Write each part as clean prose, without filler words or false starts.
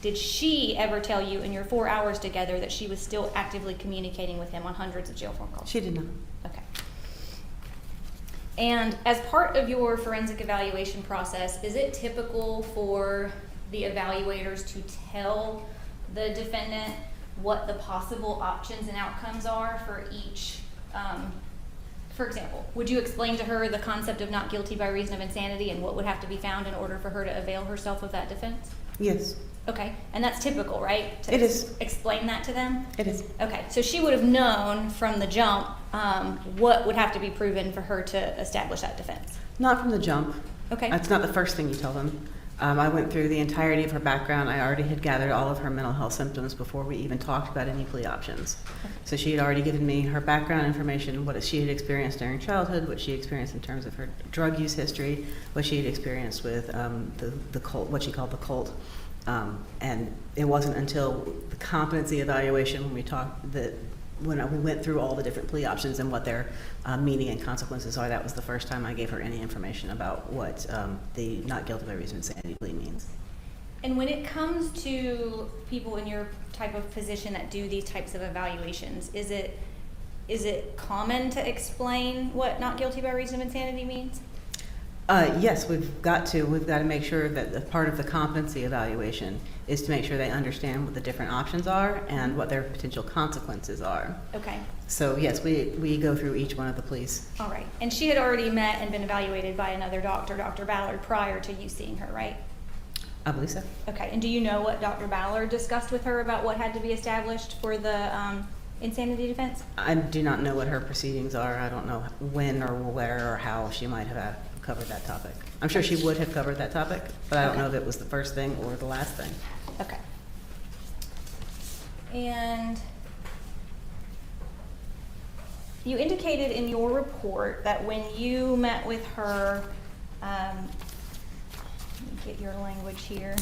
Did she ever tell you in your 4 hours together that she was still actively communicating with him on hundreds of jail phone calls? She did not. Okay. And as part of your forensic evaluation process, is it typical for the evaluators to tell the defendant what the possible options and outcomes are for each? For example, would you explain to her the concept of not guilty by reason of insanity and what would have to be found in order for her to avail herself of that defense? Yes. Okay, and that's typical, right? It is. Explain that to them? It is. Okay, so she would have known from the jump what would have to be proven for her to establish that defense. Not from the jump. Okay. That's not the first thing you tell them. I went through the entirety of her background. I already had gathered all of her mental health symptoms before we even talked about any plea options. So she had already given me her background information, what she had experienced during childhood, what she experienced in terms of her drug use history, what she had experienced with the cult, what she called the cult. And it wasn't until the competency evaluation when we talked that when we went through all the different plea options and what their meaning and consequences are, that was the first time I gave her any information about what the not guilty by reason of insanity plea means. And when it comes to people in your type of position that do these types of evaluations, is it common to explain what not guilty by reason of insanity means? Yes, we've got to make sure that the part of the competency evaluation is to make sure they understand what the different options are and what their potential consequences are. Okay. So yes, we go through each one of the pleas. All right. And she had already met and been evaluated by another doctor, Dr. Ballard, prior to you seeing her, right? I believe so. Okay. And do you know what Dr. Ballard discussed with her about what had to be established for the insanity defense? I do not know what her proceedings are. I don't know when or where or how she might have covered that topic. I'm sure she would have covered that topic, but I don't know if it was the first thing or the last thing. Okay. And you indicated in your report that when you met with her, let me get your language here.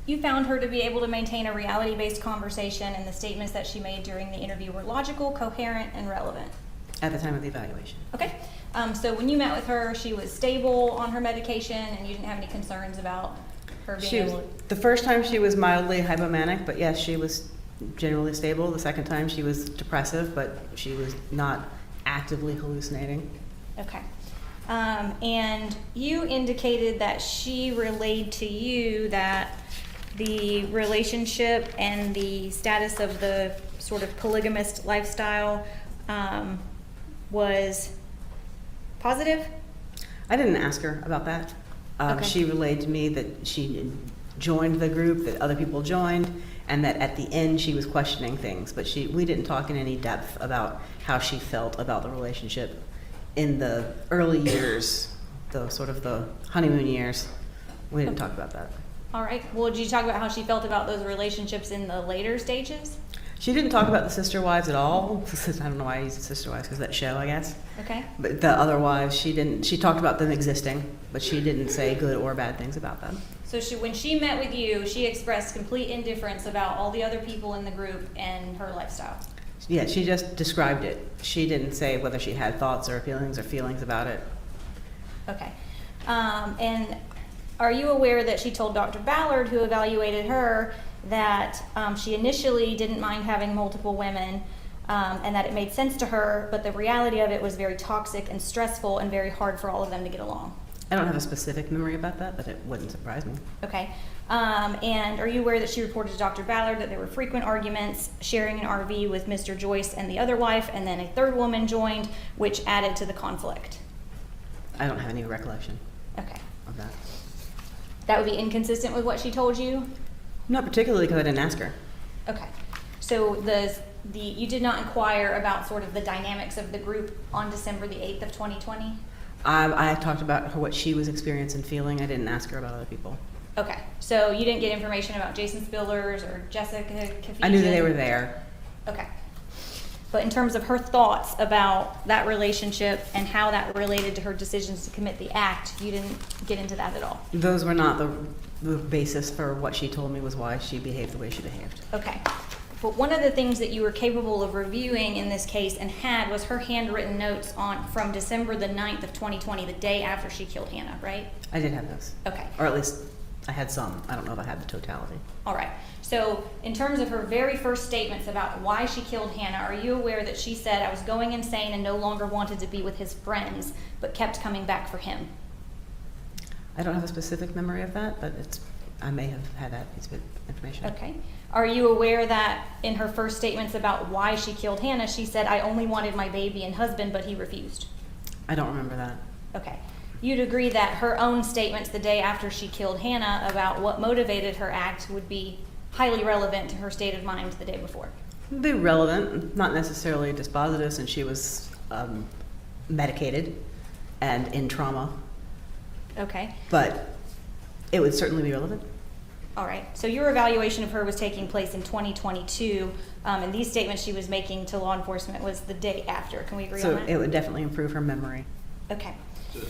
You found her to be able to maintain a reality-based conversation, and the statements that she made during the interview were logical, coherent, and relevant. At the time of the evaluation. Okay. So when you met with her, she was stable on her medication, and you didn't have any concerns about her being able to... The first time she was mildly hypomanic, but yes, she was generally stable. The second time she was depressive, but she was not actively hallucinating. Okay. And you indicated that she relayed to you that the relationship and the status of the sort of polygamist lifestyle was positive? I didn't ask her about that. Okay. She relayed to me that she joined the group, that other people joined, and that at the end she was questioning things. But we didn't talk in any depth about how she felt about the relationship in the early years, the sort of the honeymoon years. We didn't talk about that. All right. Well, did you talk about how she felt about those relationships in the later stages? She didn't talk about the sister wives at all. I don't know why I used sister wives, because of that show, I guess. Okay. But the other wives, she didn't. She talked about them existing, but she didn't say good or bad things about them. So when she met with you, she expressed complete indifference about all the other people in the group and her lifestyle. Yeah, she just described it. She didn't say whether she had thoughts or feelings about it. Okay. And are you aware that she told Dr. Ballard, who evaluated her, that she initially didn't mind having multiple women and that it made sense to her, but the reality of it was very toxic and stressful and very hard for all of them to get along? I don't have a specific memory about that, but it wouldn't surprise me. Okay. And are you aware that she reported to Dr. Ballard that there were frequent arguments, sharing an RV with Mr. Joyce and the other wife, and then a third woman joined, which added to the conflict? I don't have any recollection Okay. of that. That would be inconsistent with what she told you? Not particularly, because I didn't ask her. Okay. So you did not inquire about sort of the dynamics of the group on December the 8th of 2020? I talked about what she was experiencing and feeling. I didn't ask her about other people. Okay. So you didn't get information about Jason Spillers or Jessica Kafijian? I knew that they were there. Okay. But in terms of her thoughts about that relationship and how that related to her decisions to commit the act, you didn't get into that at all? Those were not the basis for what she told me was why she behaved the way she behaved. Okay. But one of the things that you were capable of reviewing in this case and had was her handwritten notes from December the 9th of 2020, the day after she killed Hannah, right? I did have those. Okay. Or at least I had some. I don't know if I had the totality. All right. So in terms of her very first statements about why she killed Hannah, are you aware that she said, "I was going insane and no longer wanted to be with his friends, but kept coming back for him"? I don't have a specific memory of that, but I may have had that piece of information. Okay. Are you aware that in her first statements about why she killed Hannah, she said, "I only wanted my baby and husband, but he refused"? I don't remember that. Okay. You'd agree that her own statements the day after she killed Hannah about what motivated her act would be highly relevant to her state of mind the day before? It'd be relevant, not necessarily dispositive, since she was medicated and in trauma, Okay. but it would certainly be relevant. All right. So your evaluation of her was taking place in 2022, and these statements she was making to law enforcement was the day after. Can we agree on So that? it would definitely improve her memory. Okay. So,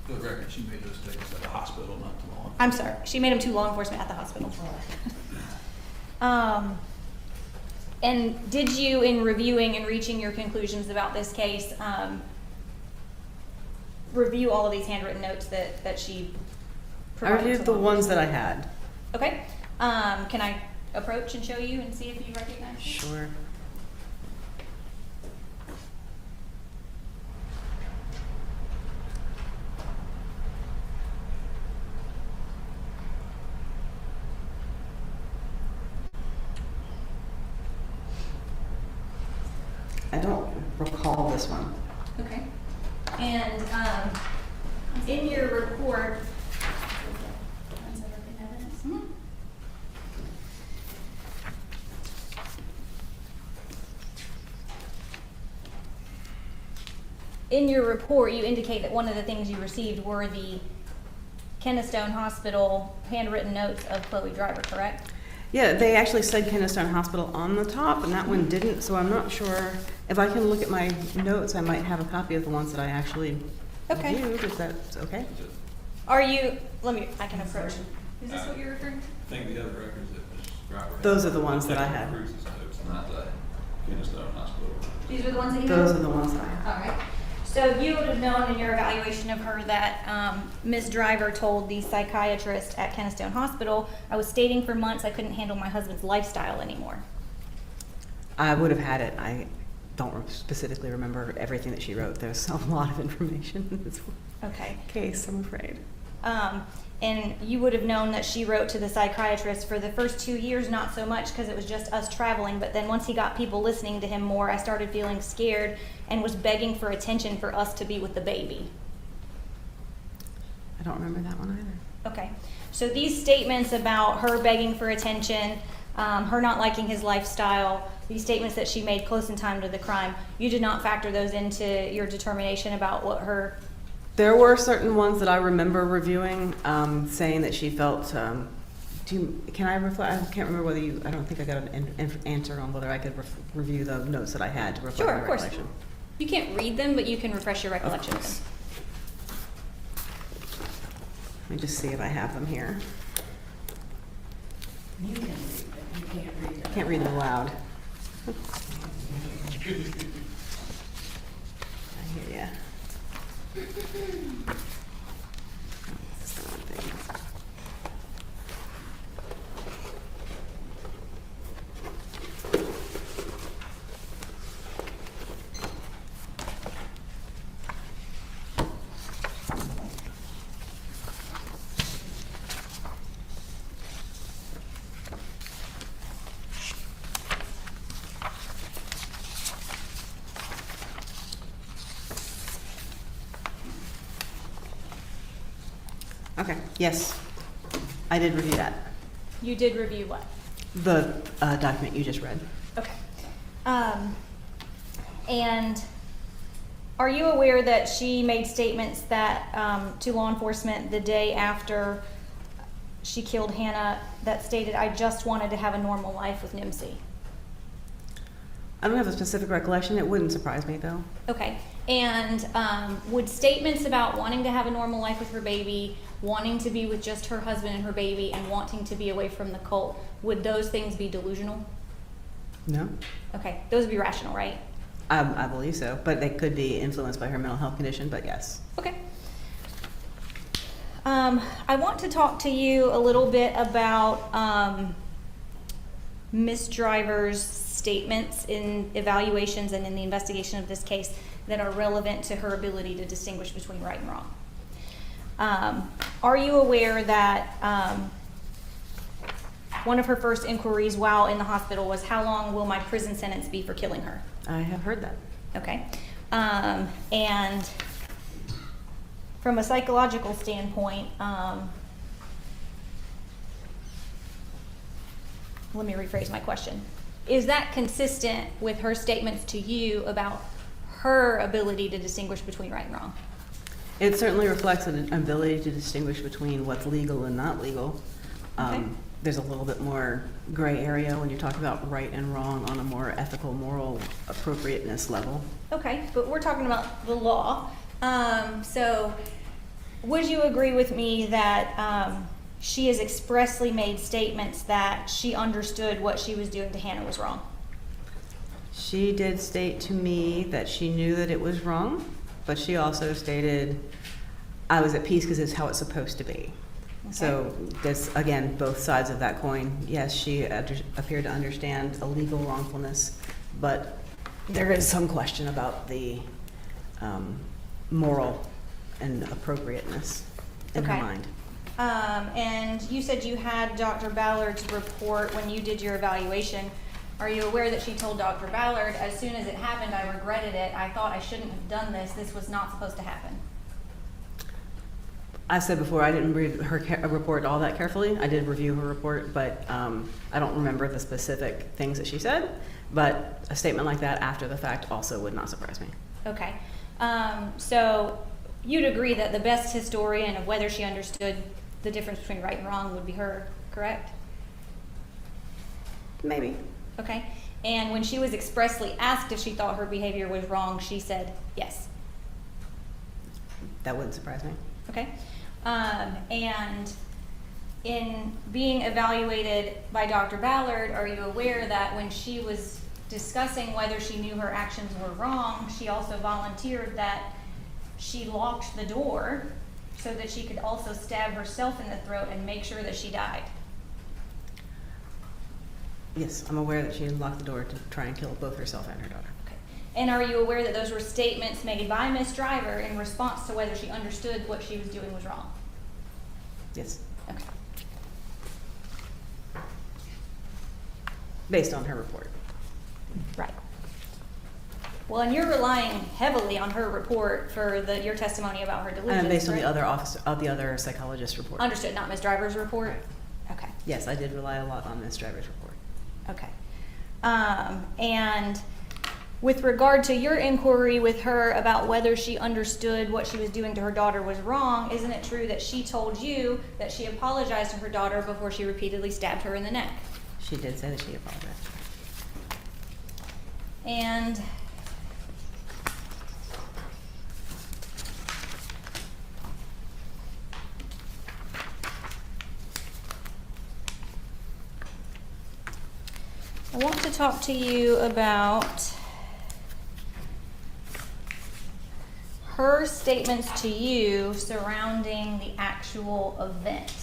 for the record, she made those statements at the hospital, not too long. I'm sorry. She made them to law enforcement at the hospital. And did you, in reviewing and reaching your conclusions about this case, review all of these handwritten notes that she I provided reviewed to the law ones that enforcement? I had. Okay. Can I approach and show you and see if you recognize it? Sure. I don't recall this one. Okay. And in your report, Mhm. In your report, you indicate that one of the things you received were the Kennestone Hospital handwritten notes of Chloe Driver, correct? Yeah, they actually said Kennestone Hospital on the top, and that one didn't, so I'm not sure. If I can look at my notes, I might have a copy of the ones that I actually Okay. reviewed, if that's okay? Are you, I can approach. Is this what you're referring to? I think the other records that Ms. Driver had. Those are the ones that I had. Cruises notes, not the Kennestone Hospital. These are the ones that you have? Those are the ones that I have. All right. So you would have known in your evaluation of her that Ms. Driver told the psychiatrist at Kennestone Hospital, "I was stating for months I couldn't handle my husband's lifestyle anymore." I would have had it. I don't specifically remember everything that she wrote. There's a lot of information in this Okay. case, I'm afraid. And you would have known that she wrote to the psychiatrist for the first 2 years, not so much because it was just us traveling, but then once he got people listening to him more, I started feeling scared and was begging for attention for us to be with the baby. I don't remember that one either. Okay, so these statements about her begging for attention, her not liking his lifestyle, these statements that she made close in time to the crime, you did not factor those into your determination about what her... There were certain ones that I remember reviewing, saying that she felt, can I reflect, I can't remember whether you, I don't think I got an answer on whether I could review the notes that I had to reflect Sure, my of course. recollection. You can't read them, but you can refresh your recollection of them. course. Let me just see if I have them here. You can read it, you can't read it. Can't read them aloud. I hear ya. That's the one thing. Okay, yes, I did review that. You did review what? The document you just read. Okay. And are you aware that she made statements that to law enforcement the day after she killed Hannah that stated, "I just wanted to have a normal life with Nimsy"? I don't have a specific recollection. It wouldn't surprise me, though. Okay. And would statements about wanting to have a normal life with her baby, wanting to be with just her husband and her baby, and wanting to be away from the cult, would those things be delusional? No? Okay, those would be rational, right? I believe so, but they could be influenced by her mental health condition, but yes. Okay. I want to talk to you a little bit about Ms. Driver's statements in evaluations and in the investigation of this case that are relevant to her ability to distinguish between right and wrong. Are you aware that one of her first inquiries while in the hospital was, how long will my prison sentence be for killing her? I have heard that. Okay. And from a psychological standpoint, let me rephrase my question. Is that consistent with her statements to you about her ability to distinguish between right and wrong? It certainly reflects an ability to distinguish between what's legal and not legal. Okay. There's a little bit more gray area when you talk about right and wrong on a more ethical, moral appropriateness level. Okay, but we're talking about the law. So would you agree with me that she has expressly made statements that she understood what she was doing to Hannah was wrong? She did state to me that she knew that it was wrong, but she also stated, I was at peace because it's how it's supposed to be. Okay. So there's, again, both sides of that coin. Yes, she appeared to understand the legal wrongfulness, but there is some question about the moral and appropriateness in her Okay. mind. And you said you had Dr. Ballard's report when you did your evaluation. Are you aware that she told Dr. Ballard, as soon as it happened, I regretted it. I thought I shouldn't have done this. This was not supposed to happen. I said before, I didn't read her report all that carefully. I did review her report, but I don't remember the specific things that she said. But a statement like that after the fact also would not surprise me. Okay. So you'd agree that the best historian of whether she understood the difference between right and wrong would be her, correct? Maybe. Okay. And when she was expressly asked if she thought her behavior was wrong, she said yes. That wouldn't surprise me. Okay. And in being evaluated by Dr. Ballard, are you aware that when she was discussing whether she knew her actions were wrong, she also volunteered that she locked the door so that she could also stab herself in the throat and make sure that she died? Yes, I'm aware that she locked the door to try and kill both herself and her daughter. Okay. And are you aware that those were statements made by Ms. Driver in response to whether she understood what she was doing was wrong? Yes, Okay. based on her report. Right. Well, and you're relying heavily on her report for your testimony about her delusions, And based on right? the other psychologist report. Understood, not Ms. Driver's report? Okay, Yes, I did rely a lot on Ms. Driver's report. okay. And with regard to your inquiry with her about whether she understood what she was doing to her daughter was wrong, isn't it true that she told you that she apologized to her daughter before she repeatedly stabbed her in the neck? She did say that she apologized. And I want to talk to you about her statements to you surrounding the actual event.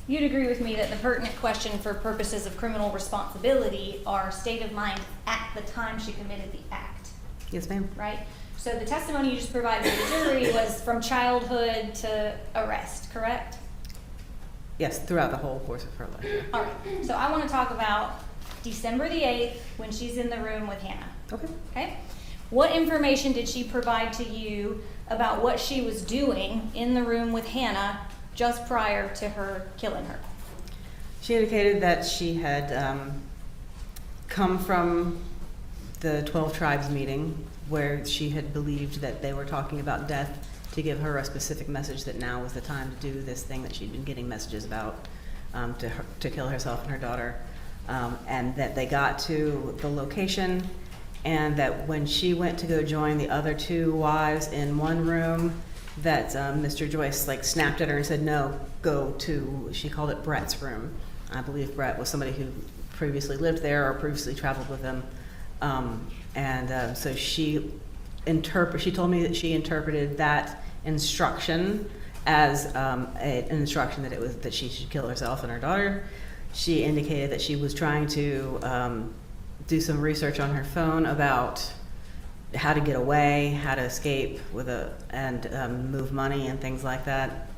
You'd agree with me that the pertinent question for purposes of criminal responsibility are state of mind at the time she committed the act, Yes, ma'am. right? So the testimony you just provided to the jury was from childhood to arrest, correct? Yes, throughout the whole course of her life. Yeah. All right, so I want to talk about December the 8th when she's in the room with Hannah, Okay. okay? What information did she provide to you about what she was doing in the room with Hannah just prior to her killing her? She indicated that she had come from the 12 Tribes meeting where she had believed that they were talking about death to give her a specific message that now was the time to do this thing that she'd been getting messages about, to kill herself and her daughter. And that they got to the location, and that when she went to go join the other two wives in one room, that Mr. Joyce snapped at her and said, no, go to, she called it Brett's room. I believe Brett was somebody who previously lived there or previously traveled with him. So she told me that she interpreted that instruction as an instruction that she should kill herself and her daughter. She indicated that she was trying to do some research on her phone about how to get away, how to escape and move money and things like that.